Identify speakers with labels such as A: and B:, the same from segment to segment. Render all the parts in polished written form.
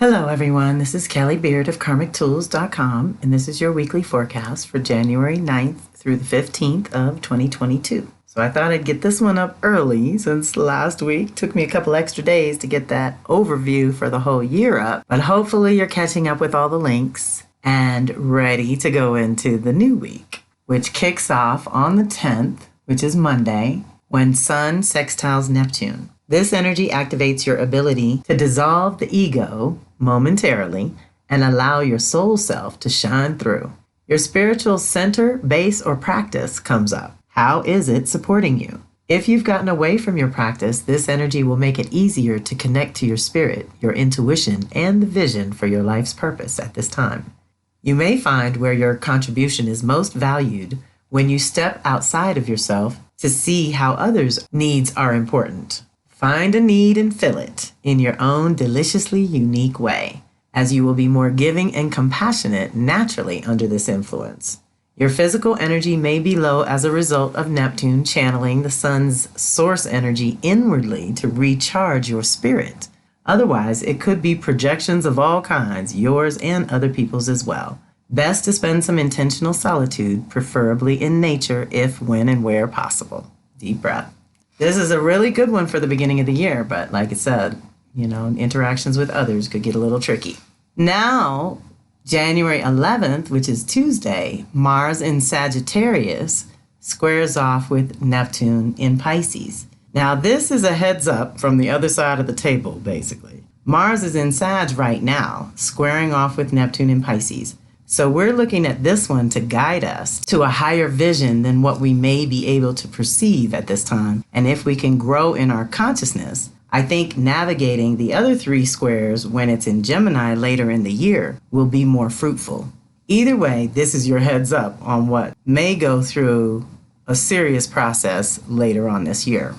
A: Hello everyone, this is Kelly Beard of KarmicTools.com, and this is your weekly forecast for January 9th through the 15th of 2022. So I thought I'd get this one up early since last week took me a couple extra days to get that overview for the whole year up, but hopefully you're catching up with all the links and ready to go into the new week, which kicks off on the 10th, which is Monday, when Sun sextiles Neptune. This energy activates your ability to dissolve the ego momentarily and allow your soul self to shine through. Your spiritual center, base, or practice comes up. How is it supporting you? If you've gotten away from your practice, this energy will make it easier to connect to your spirit, your intuition, and the vision for your life's purpose at this time. You may find where your contribution is most valued when you step outside of yourself to see how others' needs are important. Find a need and fill it in your own deliciously unique way, as you will be more giving and compassionate naturally under this influence. Your physical energy may be low as a result of Neptune channeling the Sun's source energy inwardly to recharge your spirit. Otherwise, it could be projections of all kinds, yours and other people's as well. Best to spend some intentional solitude, preferably in nature, if, when, and where possible. Deep breath. This is a really good one for the beginning of the year, but like I said, interactions with others could get a little tricky. Now, January 11th, which is Tuesday, Mars in Sagittarius squares off with Neptune in Pisces. Now, this is a heads up from the other side of the table, basically. Mars is in Sag right now, squaring off with Neptune in Pisces. So we're looking at this one to guide us to a higher vision than what we may be able to perceive at this time. And if we can grow in our consciousness, I think navigating the other three squares when it's in Gemini later in the year will be more fruitful. Either way, this is your heads up on what may go through a serious process later on this year.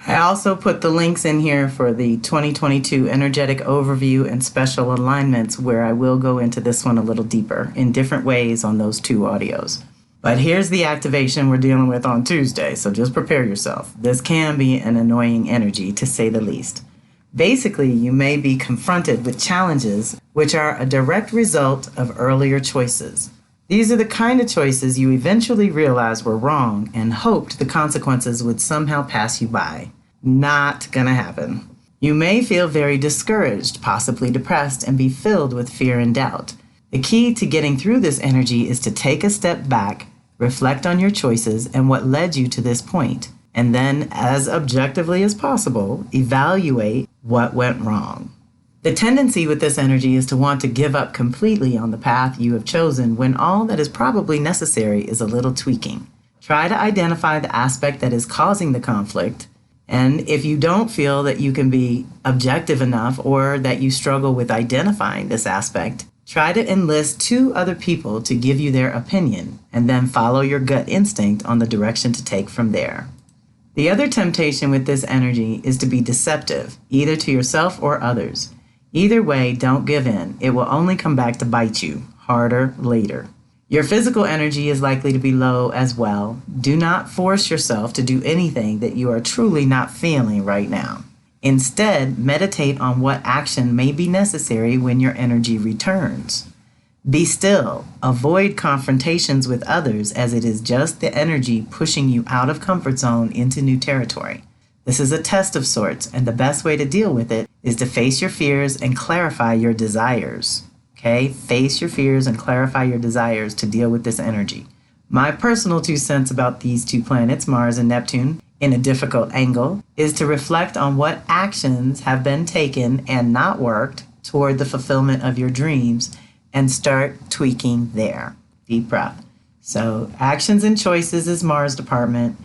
A: I also put the links in here for the 2022 energetic overview and special alignments, where I will go into this one a little deeper in different ways on those two audios. But here's the activation we're dealing with on Tuesday, so just prepare yourself. This can be an annoying energy, to say the least. Basically, you may be confronted with challenges which are a direct result of earlier choices. These are the kind of choices you eventually realize were wrong and hoped the consequences would somehow pass you by. Not gonna happen. You may feel very discouraged, possibly depressed, and be filled with fear and doubt. The key to getting through this energy is to take a step back, reflect on your choices and what led you to this point, and then, as objectively as possible, evaluate what went wrong. The tendency with this energy is to want to give up completely on the path you have chosen when all that is probably necessary is a little tweaking. Try to identify the aspect that is causing the conflict, and if you don't feel that you can be objective enough or that you struggle with identifying this aspect, try to enlist two other people to give you their opinion, and then follow your gut instinct on the direction to take from there. The other temptation with this energy is to be deceptive, either to yourself or others. Either way, don't give in. It will only come back to bite you harder later. Your physical energy is likely to be low as well. Do not force yourself to do anything that you are truly not feeling right now. Instead, meditate on what action may be necessary when your energy returns. Be still. Avoid confrontations with others, as it is just the energy pushing you out of comfort zone into new territory. This is a test of sorts, and the best way to deal with it is to face your fears and clarify your desires. Okay? Face your fears and clarify your desires to deal with this energy. My personal 2 cents about these two planets, Mars and Neptune, in a difficult angle, is to reflect on what actions have been taken and not worked toward the fulfillment of your dreams and start tweaking there. Deep breath. So actions and choices is Mars department.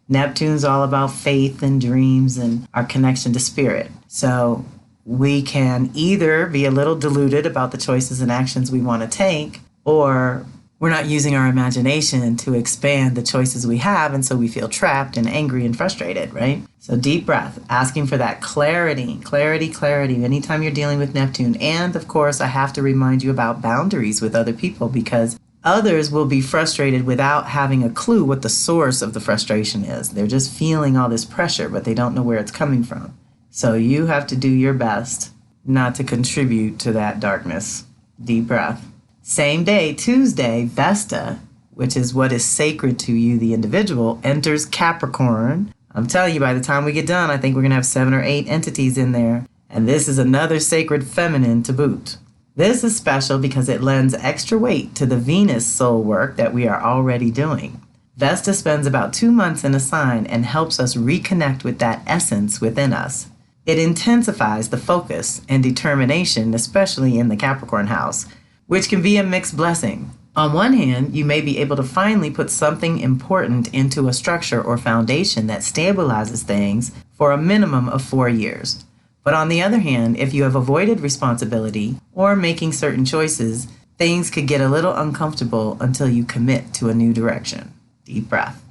A: Neptune's all about faith and dreams and our connection to spirit. So we can either be a little deluded about the choices and actions we want to take, or we're not using our imagination to expand the choices we have, and so we feel trapped and angry and frustrated, right? So deep breath, asking for that clarity anytime you're dealing with Neptune. And of course, I have to remind you about boundaries with other people, because others will be frustrated without having a clue what the source of the frustration is. They're just feeling all this pressure, but they don't know where it's coming from. So you have to do your best not to contribute to that darkness. Deep breath. Same day, Tuesday, Vesta, which is what is sacred to you, the individual, enters Capricorn. I'm telling you, by the time we get done, I think we're going to have 7 or 8 entities in there. And this is another sacred feminine to boot. This is special because it lends extra weight to the Venus soul work that we are already doing. Vesta spends about 2 months in a sign and helps us reconnect with that essence within us. It intensifies the focus and determination, especially in the Capricorn house, which can be a mixed blessing. On one hand, you may be able to finally put something important into a structure or foundation that stabilizes things for a minimum of 4 years. But on the other hand, if you have avoided responsibility or making certain choices, things could get a little uncomfortable until you commit to a new direction. Deep breath.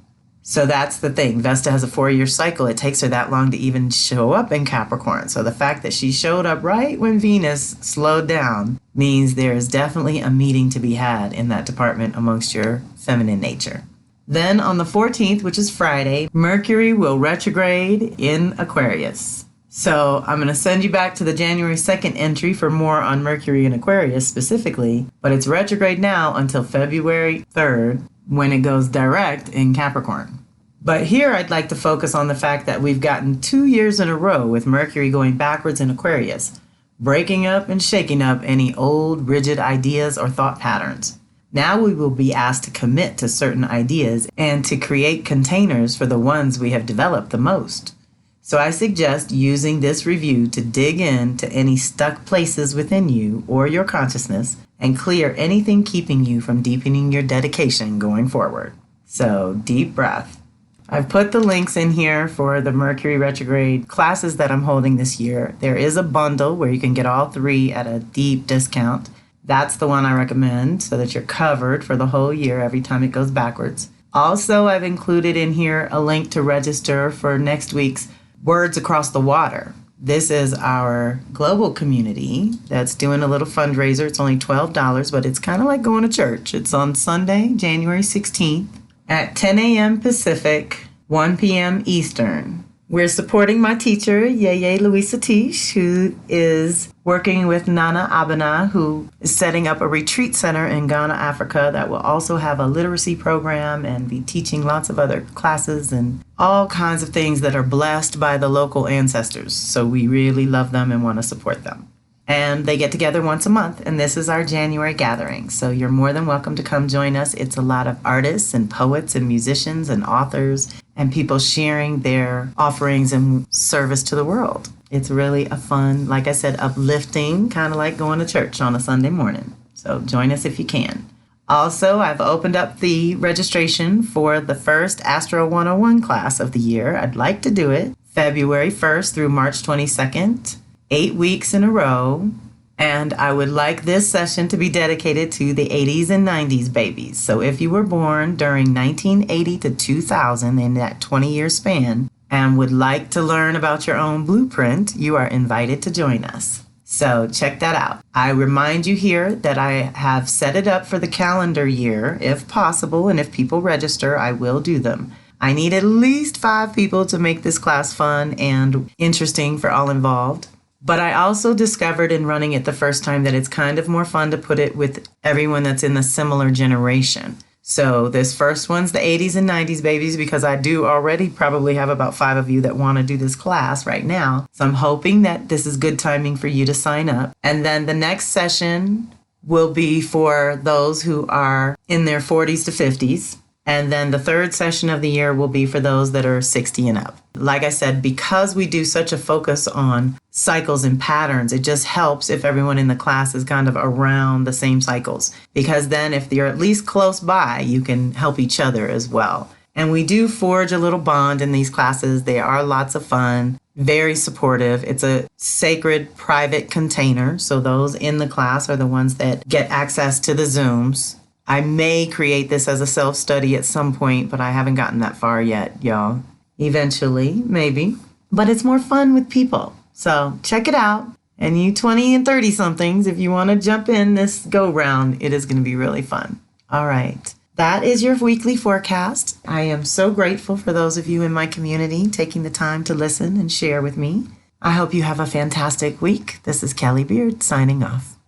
A: So that's the thing. Vesta has a 4-year cycle. It takes her that long to even show up in Capricorn. So the fact that she showed up right when Venus slowed down means there is definitely a meeting to be had in that department amongst your feminine nature. Then on the 14th, which is Friday, Mercury will retrograde in Aquarius. So I'm going to send you back to the January 2nd entry for more on Mercury in Aquarius specifically, but it's retrograde now until February 3rd when it goes direct in Capricorn. But here I'd like to focus on the fact that we've gotten 2 years in a row with Mercury going backwards in Aquarius, breaking up and shaking up any old rigid ideas or thought patterns. Now we will be asked to commit to certain ideas and to create containers for the ones we have developed the most. So I suggest using this review to dig into any stuck places within you or your consciousness and clear anything keeping you from deepening your dedication going forward. So deep breath. I've put the links in here for the Mercury retrograde classes that I'm holding this year. There is a bundle where you can get all 3 at a deep discount. That's the one I recommend so that you're covered for the whole year every time it goes backwards. Also, I've included in here a link to register for next week's Words Across the Water. This is our global community that's doing a little fundraiser. It's only $12, but it's kind of like going to church. It's on Sunday, January 16th at 10 a.m. Pacific, 1 p.m. Eastern. We're supporting my teacher, Yeye Louisa Tish, who is working with Nana Abana, who is setting up a retreat center in Ghana, Africa, that will also have a literacy program and be teaching lots of other classes and all kinds of things that are blessed by the local ancestors. So we really love them and want to support them. And they get together once a month, and this is our January gathering. So you're more than welcome to come join us. It's a lot of artists and poets and musicians and authors and people sharing their offerings and service to the world. It's really a fun, like I said, uplifting, kind of like going to church on a Sunday morning. So join us if you can. Also, I've opened up the registration for the first Astro 101 class of the year. I'd like to do it February 1st through March 22nd. 8 weeks in a row, and I would like this session to be dedicated to the 80s and 90s babies. So if you were born during 1980 to 2000 in that 20-year span and would like to learn about your own blueprint, you are invited to join us. So check that out. I remind you here that I have set it up for the calendar year, if possible, and if people register, I will do them. I need at least 5 people to make this class fun and interesting for all involved. But I also discovered in running it the first time that it's kind of more fun to put it with everyone that's in the similar generation. So this first one's the 80s and 90s babies, because I do already probably have about 5 of you that want to do this class right now. So I'm hoping that this is good timing for you to sign up. And then the next session will be for those who are in their 40s to 50s. And then the third session of the year will be for those that are 60 and up. Like I said, because we do such a focus on cycles and patterns, it just helps if everyone in the class is kind of around the same cycles. Because then if you're at least close by, you can help each other as well. And we do forge a little bond in these classes. They are lots of fun, very supportive. It's a sacred private container. So those in the class are the ones that get access to the Zooms. I may create this as a self-study at some point, but I haven't gotten that far yet, y'all. Eventually, maybe. But it's more fun with people. So check it out. And you 20 and 30-somethings, if you want to jump in this go-round, it is going to be really fun. All right. That is your weekly forecast. I am so grateful for those of you in my community taking the time to listen and share with me. I hope you have a fantastic week. This is Callie Beard signing off.